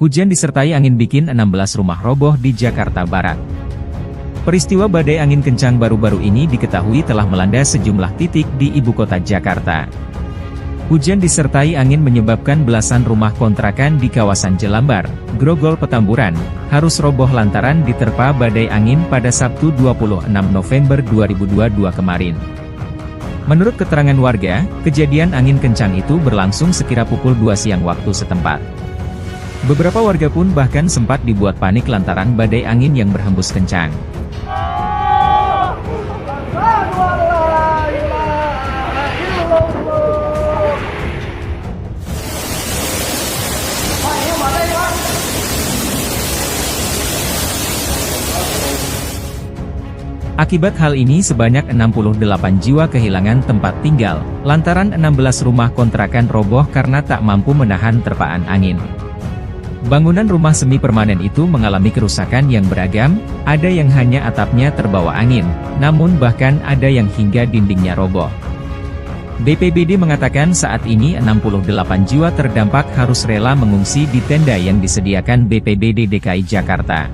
Hujan disertai angin bikin 16 rumah roboh di Jakarta Barat. Peristiwa badai angin kencang baru-baru ini diketahui telah melanda sejumlah titik di ibu kota Jakarta. Hujan disertai angin menyebabkan belasan rumah kontrakan di kawasan Jelambar, Grogol Petamburan, harus roboh lantaran diterpa badai angin pada Sabtu 26 November 2022 kemarin. Menurut keterangan warga, kejadian angin kencang itu berlangsung sekira pukul 2 siang waktu setempat. Beberapa warga pun bahkan sempat dibuat panik lantaran badai angin yang berhembus kencang. Akibat hal ini sebanyak 68 jiwa kehilangan tempat tinggal, lantaran 16 rumah kontrakan roboh karena tak mampu menahan terpaan angin. Bangunan rumah semi permanen itu mengalami kerusakan yang beragam, ada yang hanya atapnya terbawa angin, namun bahkan ada yang hingga dindingnya roboh. BPBD mengatakan saat ini 68 jiwa terdampak harus rela mengungsi di tenda yang disediakan BPBD DKI Jakarta.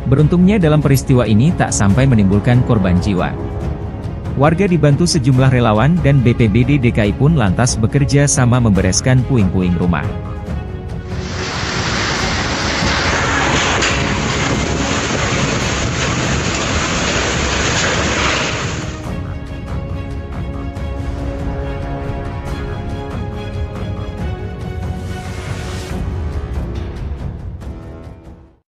Beruntungnya dalam peristiwa ini tak sampai menimbulkan korban jiwa. Warga dibantu sejumlah relawan dan BPBD DKI pun lantas bekerja sama membereskan puing-puing rumah.